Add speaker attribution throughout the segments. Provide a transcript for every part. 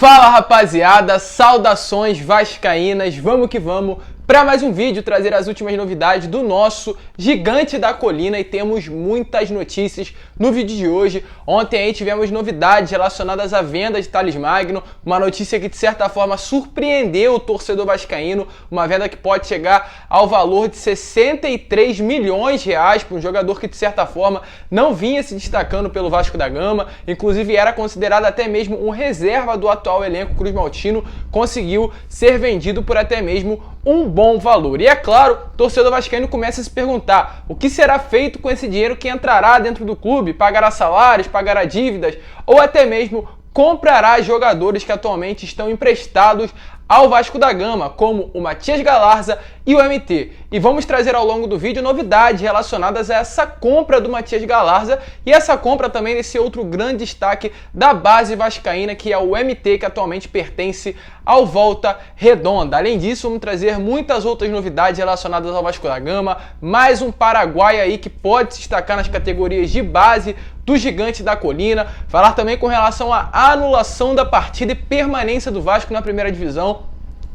Speaker 1: Fala rapaziada, saudações vascaínas, vamos que vamos para mais um vídeo trazer as últimas novidades do nosso Gigante da Colina e temos muitas notícias no vídeo de hoje. Ontem aí tivemos novidades relacionadas à venda de Thales Magno, uma notícia que de certa forma surpreendeu o torcedor vascaíno, uma venda que pode chegar ao valor de 63 milhões de reais para um jogador que de certa forma não vinha se destacando pelo Vasco da Gama, inclusive era considerado até mesmo um reserva do atual elenco cruzmaltino, conseguiu ser vendido por até mesmo um bom valor. E é claro, o torcedor vascaíno começa a se perguntar o que será feito com esse dinheiro que entrará dentro do clube, pagará salários, pagará dívidas ou até mesmo comprará jogadores que atualmente estão emprestados ao Vasco da Gama, como o Matias Galarza e o MT. E vamos trazer ao longo do vídeo novidades relacionadas a essa compra do Matias Galarza e essa compra também desse outro grande destaque da base vascaína, que é o MT, que atualmente pertence ao Volta Redonda. Além disso, vamos trazer muitas outras novidades relacionadas ao Vasco da Gama, mais um paraguaio aí que pode se destacar nas categorias de base do Gigante da Colina, falar também com relação à anulação da partida e permanência do Vasco na primeira divisão.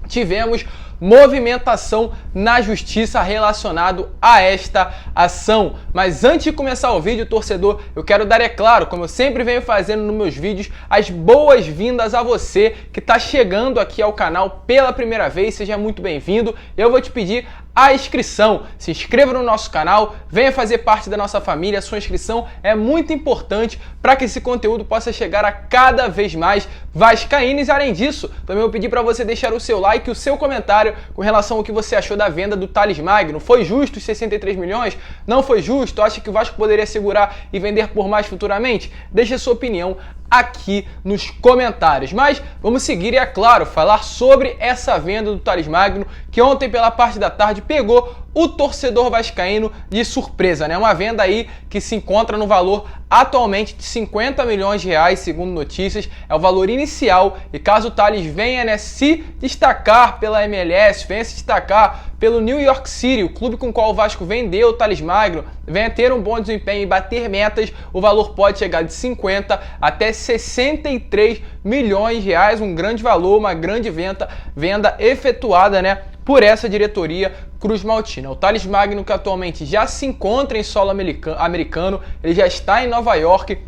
Speaker 1: Tivemos movimentação na justiça relacionado a esta ação. Mas antes de começar o vídeo, torcedor, eu quero dar, é claro, como eu sempre venho fazendo nos meus vídeos, as boas-vindas a você que está chegando aqui ao canal pela primeira vez. Seja muito bem-vindo. Eu vou te pedir a inscrição. Se inscreva no nosso canal, venha fazer parte da nossa família. A sua inscrição é muito importante para que esse conteúdo possa chegar a cada vez mais vascaínos. E além disso, também vou pedir para você deixar o seu like e o seu comentário com relação ao que você achou da venda do Thales Magno. Foi justo os 63 milhões? Não foi justo? Acha que o Vasco poderia segurar e vender por mais futuramente? Deixe a sua opinião aqui nos comentários. Mas vamos seguir e, é claro, falar sobre essa venda do Thales Magno, que ontem pela parte da tarde pegou o torcedor vascaíno de surpresa, né? Uma venda aí que se encontra no valor atualmente de 50 milhões de reais, segundo notícias, é o valor inicial, e caso o Thales venha, né, se destacar pela MLS, venha se destacar pelo New York City, o clube com o qual o Vasco vendeu o Thales Magno, venha ter um bom desempenho e bater metas, o valor pode chegar de 50 até 63 milhões de reais, um grande valor, uma grande venda efetuada, né, por essa diretoria cruzmaltina. O Thales Magno, que atualmente já se encontra em solo americano, ele já está em Nova York,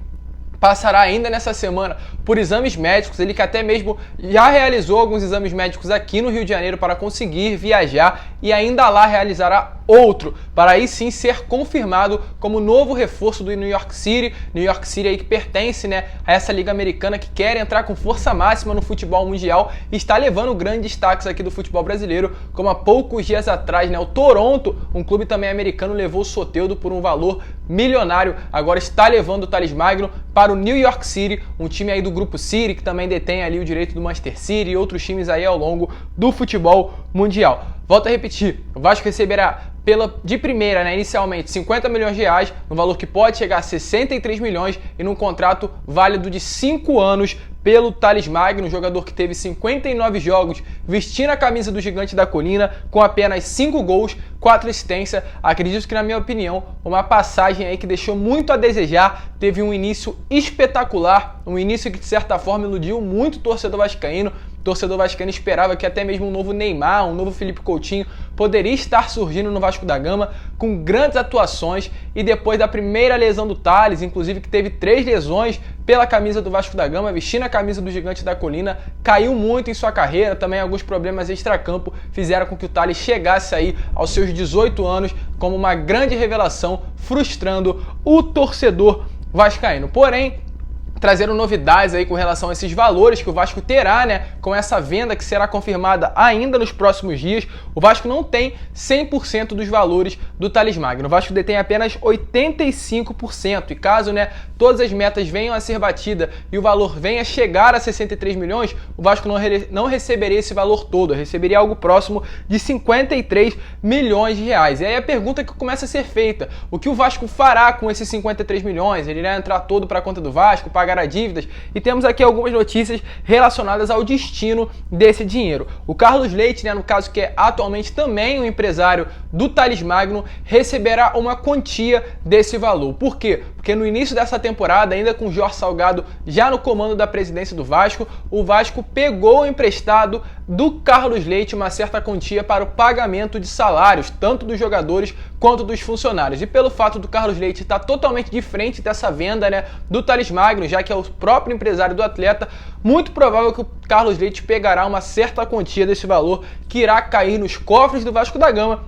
Speaker 1: passará ainda nessa semana por exames médicos, ele que até mesmo já realizou alguns exames médicos aqui no Rio de Janeiro para conseguir viajar e ainda lá realizará outro, para aí sim ser confirmado como novo reforço do New York City aí que pertence, né, a essa liga americana que quer entrar com força máxima no futebol mundial e está levando grandes destaques aqui do futebol brasileiro, como há poucos dias atrás, né, o Toronto, um clube também americano, levou o Soteldo por um valor milionário, agora está levando o Thales Magno para o New York City, um time aí do Grupo City, que também detém ali o direito do Manchester City e outros times aí ao longo do futebol mundial. Volto a repetir, o Vasco receberá de primeira, né, inicialmente 50 milhões de reais, no valor que pode chegar a 63 milhões e num contrato válido de 5 anos pelo Thales Magno, um jogador que teve 59 jogos vestindo a camisa do Gigante da Colina, com apenas 5 gols, 4 assistências. Acredito que, na minha opinião, uma passagem aí que deixou muito a desejar, teve um início espetacular, um início que de certa forma iludiu muito o torcedor vascaíno. O torcedor vascaíno esperava que até mesmo um novo Neymar, um novo Felipe Coutinho poderia estar surgindo no Vasco da Gama com grandes atuações, e depois da primeira lesão do Thales, inclusive que teve 3 lesões pela camisa do Vasco da Gama, vestindo a camisa do Gigante da Colina, caiu muito em sua carreira, também alguns problemas extracampo fizeram com que o Thales chegasse aí aos seus 18 anos como uma grande revelação, frustrando o torcedor vascaíno. Porém, trazendo novidades aí com relação a esses valores que o Vasco terá, né, com essa venda que será confirmada ainda nos próximos dias. O Vasco não tem 100% dos valores do Thales Magno. O Vasco detém apenas 85%. E caso, né, todas as metas venham a ser batidas e o valor venha a chegar a 63 milhões, o Vasco não receberia esse valor todo, receberia algo próximo de 53 milhões de reais. E aí a pergunta que começa a ser feita: o que o Vasco fará com esses 53 milhões? Ele irá entrar todo para a conta do Vasco, pagar pagará dívidas, e temos aqui algumas notícias relacionadas ao destino desse dinheiro. O Carlos Leite, né, no caso que é atualmente também um empresário do Thales Magno, receberá uma quantia desse valor. Por quê? Porque no início dessa temporada, ainda com o Jorge Salgado já no comando da presidência do Vasco, o Vasco pegou emprestado do Carlos Leite uma certa quantia para o pagamento de salários, tanto dos jogadores quanto dos funcionários. E pelo fato do Carlos Leite estar totalmente diferente dessa venda, né, do Thales Magno, já que é o próprio empresário do atleta, muito provável que o Carlos Leite pegará uma certa quantia desse valor que irá cair nos cofres do Vasco da Gama,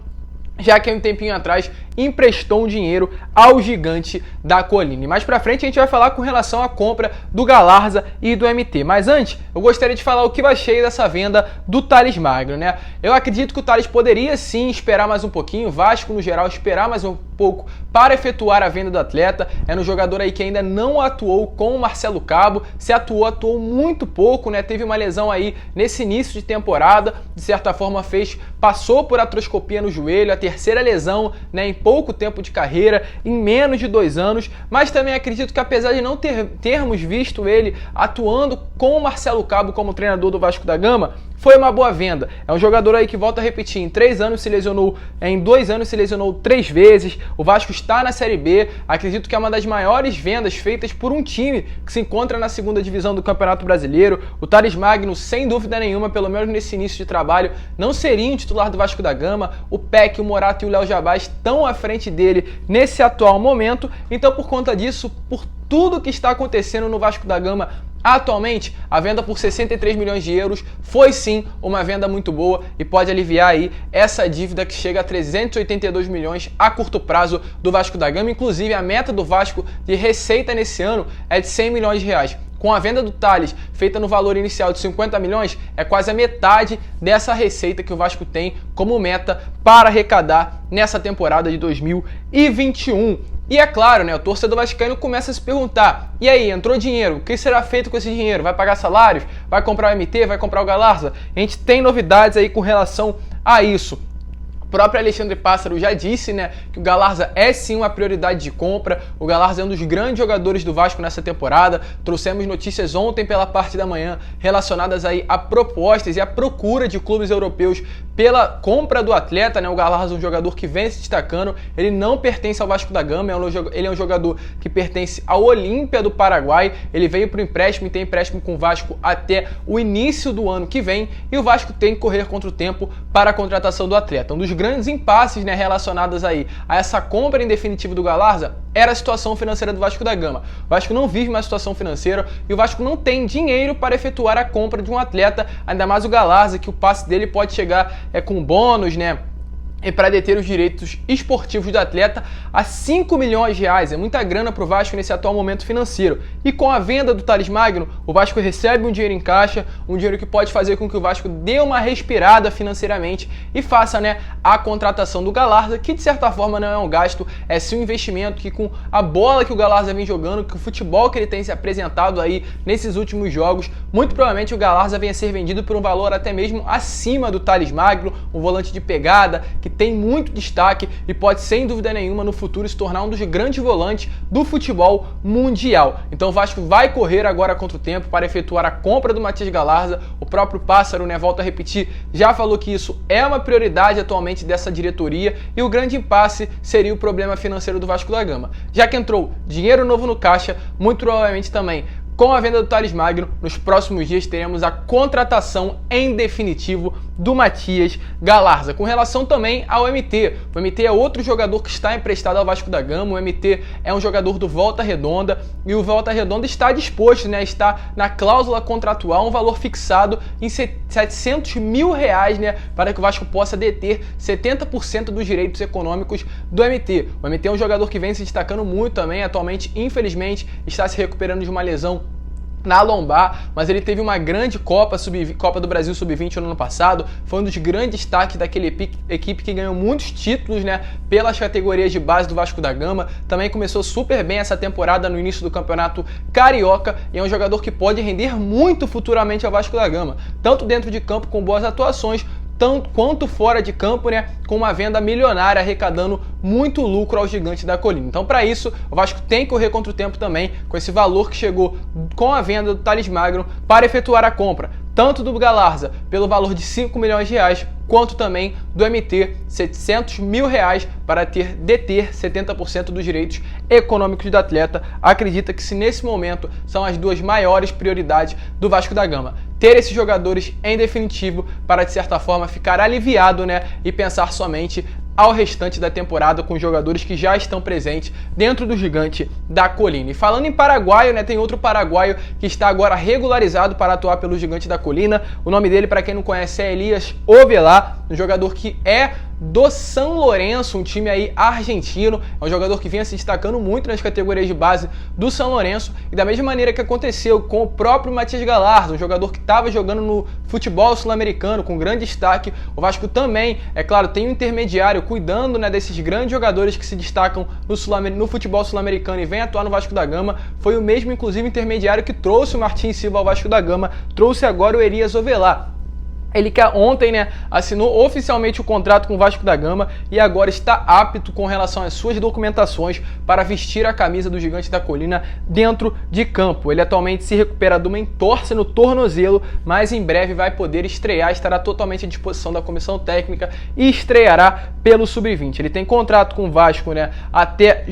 Speaker 1: já que há um tempinho atrás emprestou um dinheiro ao Gigante da Colina. E mais pra frente a gente vai falar com relação à compra do Galarza e do MT. Mas antes, eu gostaria de falar o que eu achei dessa venda do Thales Magno, né? Eu acredito que o Thales poderia sim esperar mais um pouquinho, o Vasco no geral esperar mais um pouco para efetuar a venda do atleta. É um jogador aí que ainda não atuou com o Marcelo Cabo, se atuou muito pouco, né? Teve uma lesão aí nesse início de temporada, de certa forma passou por artroscopia no joelho, a terceira lesão, né, em pouco tempo de carreira, em menos de 2 anos, mas também acredito que apesar de não termos visto ele atuando com o Marcelo Cabo como treinador do Vasco da Gama, foi uma boa venda. É um jogador aí que, volta a repetir, em 3 anos se lesionou, em 2 anos se lesionou 3 vezes, o Vasco está na Série B, acredito que é uma das maiores vendas feitas por um time que se encontra na segunda divisão do Campeonato Brasileiro. O Thales Magno, sem dúvida nenhuma, pelo menos nesse início de trabalho, não seria um titular do Vasco da Gama. O Peck, o Morato e o Léo Jabá estão à frente dele nesse atual momento, então por conta disso, por tudo que está acontecendo no Vasco da Gama atualmente, a venda por 63 milhões de euros foi sim uma venda muito boa e pode aliviar aí essa dívida que chega a 382 milhões a curto prazo do Vasco da Gama. Inclusive, a meta do Vasco de receita nesse ano é de 100 milhões de reais. Com a venda do Thales, feita no valor inicial de 50 milhões, é quase a metade dessa receita que o Vasco tem como meta para arrecadar nessa temporada de 2021. E é claro, né, o torcedor vascaíno começa a se perguntar, e aí, entrou dinheiro, o que será feito com esse dinheiro? Vai pagar salários? Vai comprar o MT? Vai comprar o Galarza? A gente tem novidades aí com relação a isso. O próprio Alexandre Pássaro já disse, né, que o Galarza é sim uma prioridade de compra. O Galarza é um dos grandes jogadores do Vasco nessa temporada. Trouxemos notícias ontem pela parte da manhã relacionadas aí a propostas e a procura de clubes europeus pela compra do atleta, né? O Galarza é um jogador que vem se destacando. Ele não pertence ao Vasco da Gama, ele é um jogador que pertence ao Olímpia do Paraguai. Ele veio para o empréstimo e tem empréstimo com o Vasco até o início do ano que vem. E o Vasco tem que correr contra o tempo para a contratação do atleta. Um dos grandes impasses, né, relacionados aí a essa compra em definitivo do Galarza era a situação financeira do Vasco da Gama. O Vasco não vive uma situação financeira e o Vasco não tem dinheiro para efetuar a compra de um atleta, ainda mais o Galarza, que o passe dele pode chegar com bônus, né? E para deter os direitos esportivos do atleta a 5 milhões de reais. É muita grana para o Vasco nesse atual momento financeiro. E com a venda do Thales Magno, o Vasco recebe um dinheiro em caixa, um dinheiro que pode fazer com que o Vasco dê uma respirada financeiramente e faça, né, a contratação do Galarza, que de certa forma não é um gasto, é sim um investimento que, com a bola que o Galarza vem jogando, que o futebol que ele tem se apresentado aí nesses últimos jogos, muito provavelmente o Galarza venha a ser vendido por um valor até mesmo acima do Thales Magno, um volante de pegada, que tem muito destaque e pode, sem dúvida nenhuma, no futuro se tornar um dos grandes volantes do futebol mundial. Então o Vasco vai correr agora contra o tempo para efetuar a compra do Matias Galarza. O próprio Pássaro, né, volta a repetir, já falou que isso é uma prioridade atualmente dessa diretoria e o grande impasse seria o problema financeiro do Vasco da Gama. Já que entrou dinheiro novo no caixa, muito provavelmente também com a venda do Thales Magno, nos próximos dias teremos a contratação em definitivo do Matias Galarza. Com relação também ao MT. O MT é outro jogador que está emprestado ao Vasco da Gama. O MT é um jogador do Volta Redonda e o Volta Redonda está disposto, né, está na cláusula contratual, um valor fixado em 700 mil reais, né, para que o Vasco possa deter 70% dos direitos econômicos do MT. O MT é um jogador que vem se destacando muito também, atualmente, infelizmente, está se recuperando de uma lesão na lombar, mas ele teve uma grande Copa do Brasil Sub-20 no ano passado, foi um dos grandes destaques daquele equipe que ganhou muitos títulos, né, pelas categorias de base do Vasco da Gama. Também começou super bem essa temporada no início do Campeonato Carioca e é um jogador que pode render muito futuramente ao Vasco da Gama, tanto dentro de campo com boas atuações, tanto quanto fora de campo, né, com uma venda milionária, arrecadando muito lucro ao Gigante da Colina. Então, para isso, o Vasco tem que correr contra o tempo também, com esse valor que chegou com a venda do Thales Magno para efetuar a compra, tanto do Galarza pelo valor de 5 milhões de reais, quanto também do MT, 700 mil reais para deter 70% dos direitos econômicos do atleta. Acredita que se nesse momento são as duas maiores prioridades do Vasco da Gama. Ter esses jogadores em definitivo para, de certa forma, ficar aliviado, né, e pensar somente ao restante da temporada com os jogadores que já estão presentes dentro do Gigante da Colina. E falando em paraguaio, né, tem outro paraguaio que está agora regularizado para atuar pelo Gigante da Colina. O nome dele, para quem não conhece, é Elias Ovelar, um jogador que é do São Lourenço, um time aí argentino. É um jogador que vinha se destacando muito nas categorias de base do São Lourenço, e da mesma maneira que aconteceu com o próprio Matias Galarza, um jogador que estava jogando no futebol sul-americano com grande destaque, o Vasco também, é claro, tem um intermediário cuidando, né, desses grandes jogadores que se destacam no futebol sul-americano e vem atuar no Vasco da Gama. Foi o mesmo, inclusive, intermediário que trouxe o Martins Silva ao Vasco da Gama, trouxe agora o Elias Ovelar. Ele que ontem, né, assinou oficialmente o contrato com o Vasco da Gama e agora está apto com relação às suas documentações para vestir a camisa do Gigante da Colina dentro de campo. Ele atualmente se recupera de uma entorse no tornozelo, mas em breve vai poder estrear, estará totalmente à disposição da comissão técnica e estreará pelo Sub-20. Ele tem contrato com o Vasco, né, até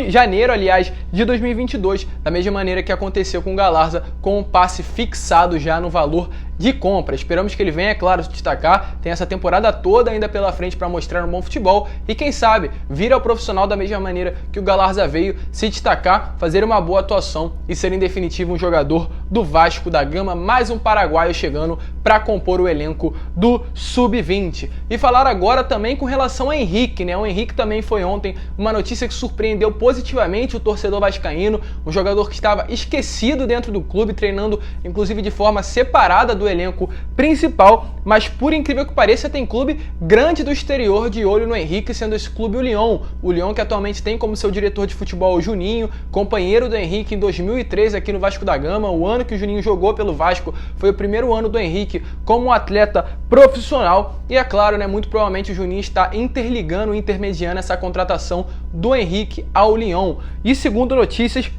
Speaker 1: janeiro, aliás, de 2022, da mesma maneira que aconteceu com o Galarza, com um passe fixado já no valor de compra. Esperamos que ele venha, é claro, se destacar, tem essa temporada toda ainda pela frente para mostrar um bom futebol e quem sabe vir ao profissional da mesma maneira que o Galarza veio, se destacar, fazer uma boa atuação e ser em definitivo um jogador do Vasco da Gama, mais um paraguaio chegando para compor o elenco do Sub-20. E falar agora também com relação ao Henrique, né? O Henrique também foi ontem uma notícia que surpreendeu positivamente o torcedor vascaíno, um jogador que estava esquecido dentro do clube, treinando inclusive de forma separada do elenco principal, mas por incrível que pareça tem clube grande do exterior de olho no Henrique, sendo esse clube o Lyon. O Lyon que atualmente tem como seu diretor de futebol o Juninho, companheiro do Henrique em 2013 aqui no Vasco da Gama. O ano que o Juninho jogou pelo Vasco foi o primeiro ano do Henrique como um atleta profissional e é claro, né, muito provavelmente o Juninho está interligando, intermediando essa contratação do Henrique ao Lyon. E segundo notícias,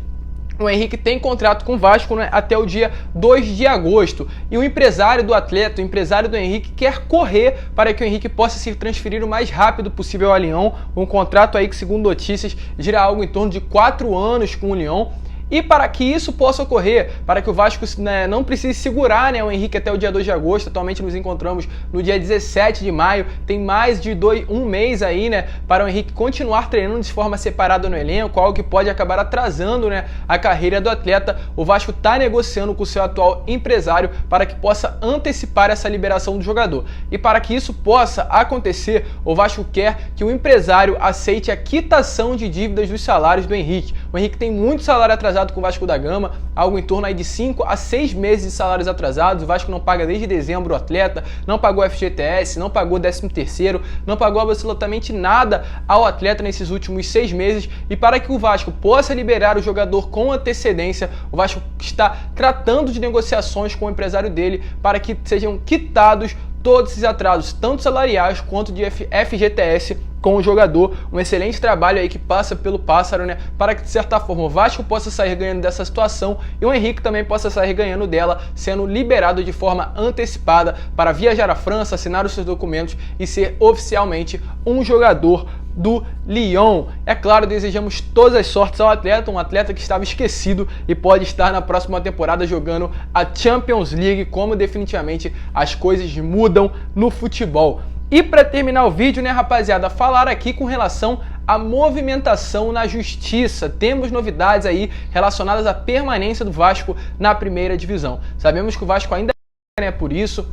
Speaker 1: o Henrique tem contrato com o Vasco, né, até o dia 2 de agosto. E o empresário do atleta, o empresário do Henrique, quer correr para que o Henrique possa se transferir o mais rápido possível ao Lyon. Um contrato aí que, segundo notícias, gira algo em torno de 4 anos com o Lyon. E para que isso possa ocorrer, para que o Vasco, né, não precise segurar, né, o Henrique até o dia 2 de agosto, atualmente nos encontramos no dia 17 de maio, tem mais de um mês aí, né, para o Henrique continuar treinando de forma separada no elenco, algo que pode acabar atrasando, né, a carreira do atleta. O Vasco está negociando com o seu atual empresário para que possa antecipar essa liberação do jogador. E para que isso possa acontecer, o Vasco quer que o empresário aceite a quitação de dívidas dos salários do Henrique. O Henrique tem muito salário atrasado com o Vasco da Gama, algo em torno aí de 5 a 6 meses de salários atrasados. O Vasco não paga desde dezembro o atleta, não pagou FGTS, não pagou 13º, não pagou absolutamente nada ao atleta nesses últimos 6 meses. E para que o Vasco possa liberar o jogador com antecedência, o Vasco está tratando de negociações com o empresário dele para que sejam quitados todos esses atrasos, tanto salariais quanto de FGTS com o jogador. Um excelente trabalho aí que passa pelo Pássaro, né, para que de certa forma o Vasco possa sair ganhando dessa situação e o Henrique também possa sair ganhando dela, sendo liberado de forma antecipada para viajar à França, assinar os seus documentos e ser oficialmente um jogador do Lyon. É claro, desejamos todas as sortes ao atleta, um atleta que estava esquecido e pode estar na próxima temporada jogando a Champions League, como definitivamente as coisas mudam no futebol. E para terminar o vídeo, né, rapaziada, falar aqui com relação à movimentação na justiça. Temos novidades aí relacionadas à permanência do Vasco na primeira divisão. Sabemos que o Vasco ainda é, né, por isso.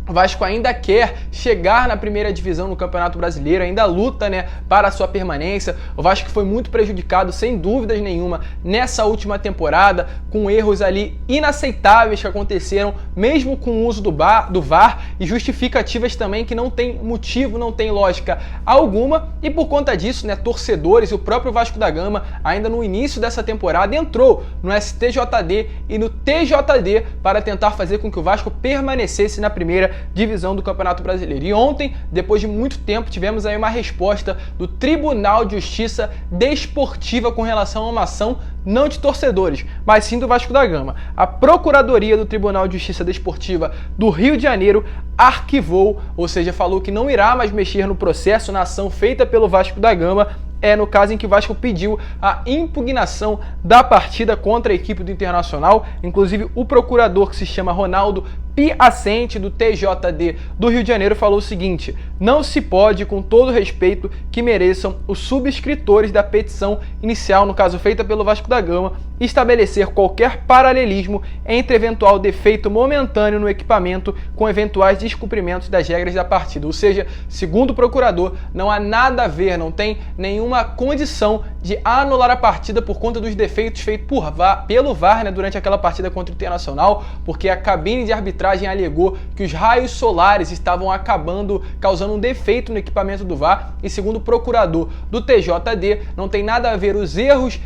Speaker 1: O Vasco ainda quer chegar na primeira divisão no Campeonato Brasileiro, ainda luta, né, para a sua permanência. O Vasco foi muito prejudicado, sem dúvidas nenhuma, nessa última temporada, com erros ali inaceitáveis que aconteceram, mesmo com o uso do VAR, e justificativas também que não tem motivo, não tem lógica alguma. E por conta disso, né, torcedores e o próprio Vasco da Gama, ainda no início dessa temporada, entrou no STJD e no TJD para tentar fazer com que o Vasco permanecesse na primeira divisão do Campeonato Brasileiro. E ontem, depois de muito tempo, tivemos aí uma resposta do Tribunal de Justiça Desportiva com relação a uma ação não de torcedores, mas sim do Vasco da Gama. A Procuradoria do Tribunal de Justiça Desportiva do Rio de Janeiro arquivou, ou seja, falou que não irá mais mexer no processo, na ação feita pelo Vasco da Gama, no caso em que o Vasco pediu a impugnação da partida contra a equipe do Internacional. Inclusive, o procurador, que se chama Ronaldo Piacente, do TJD do Rio de Janeiro, falou o seguinte: não se pode, com todo o respeito que mereçam os subscritores da petição inicial, no caso feita pelo Vasco da Gama, estabelecer qualquer paralelismo entre eventual defeito momentâneo no equipamento com eventuais descumprimentos das regras da partida. Ou seja, segundo o procurador, não há nada a ver, não tem nenhuma condição de anular a partida por conta dos defeitos feitos pelo VAR, durante aquela partida contra o Internacional, porque a cabine de arbitragem alegou que os raios solares estavam causando um defeito no equipamento do VAR, e segundo o procurador do TJD, não tem nada a ver os erros,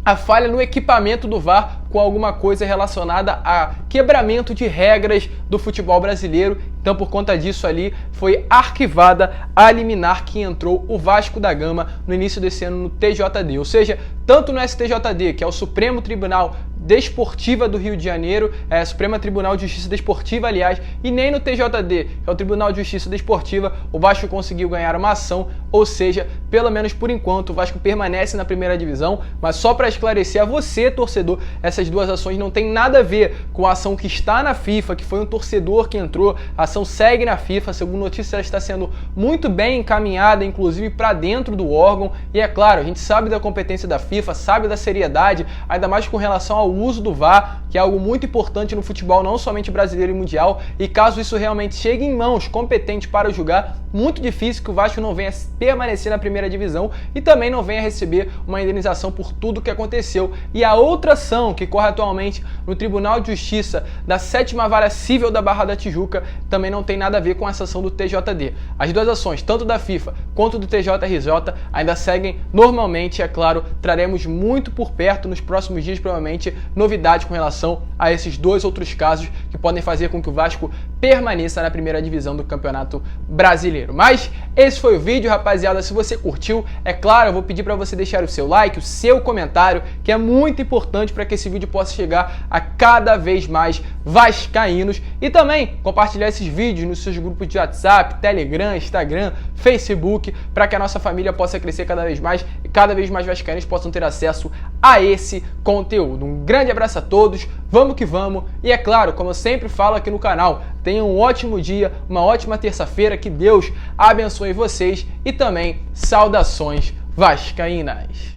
Speaker 1: a falha no equipamento do VAR com alguma coisa relacionada a quebramento de regras do futebol brasileiro. Então, por conta disso ali, foi arquivada a liminar que entrou o Vasco da Gama no início desse ano no TJD. Ou seja, tanto no STJD, que é o Supremo Tribunal Desportiva do Rio de Janeiro, Supremo Tribunal de Justiça Desportiva, aliás, e nem no TJD, que é o Tribunal de Justiça Desportiva, o Vasco conseguiu ganhar uma ação. Ou seja, pelo menos por enquanto, o Vasco permanece na primeira divisão. Mas só para esclarecer a você, torcedor, essas duas ações não tem nada a ver com a ação que está na FIFA, que foi um torcedor que entrou. A ação segue na FIFA, segundo notícias, ela está sendo muito bem encaminhada, inclusive para dentro do órgão. E é claro, a gente sabe da competência da FIFA, sabe da seriedade, ainda mais com relação ao uso do VAR, que é algo muito importante no futebol, não somente brasileiro e mundial. E caso isso realmente chegue em mãos competentes para julgar, muito difícil que o Vasco não venha permanecer na primeira divisão e também não venha receber uma indenização por tudo que aconteceu. E a outra ação que corre atualmente no Tribunal de Justiça da 7ª Vara Cível da Barra da Tijuca também não tem nada a ver com essa ação do TJD. As duas ações, tanto da FIFA quanto do TJRJ, ainda seguem normalmente. É claro, traremos muito por perto nos próximos dias, provavelmente, novidades com relação a esses dois outros casos que podem fazer com que o Vasco permaneça na primeira divisão do Campeonato Brasileiro. Mas esse foi o vídeo, rapaziada. Se você curtiu, é claro, eu vou pedir para você deixar o seu like, o seu comentário, que é muito importante para que esse vídeo possa chegar a cada vez mais vascaínos, e também compartilhar esses vídeos nos seus grupos de WhatsApp, Telegram, Instagram, Facebook, para que a nossa família possa crescer cada vez mais e cada vez mais vascaínos possam ter acesso a esse conteúdo. Um grande abraço a todos, vamos que vamos, e é claro, como eu sempre falo aqui no canal, tenham um ótimo dia, uma ótima terça-feira, que Deus abençoe vocês, e também saudações vascaínas.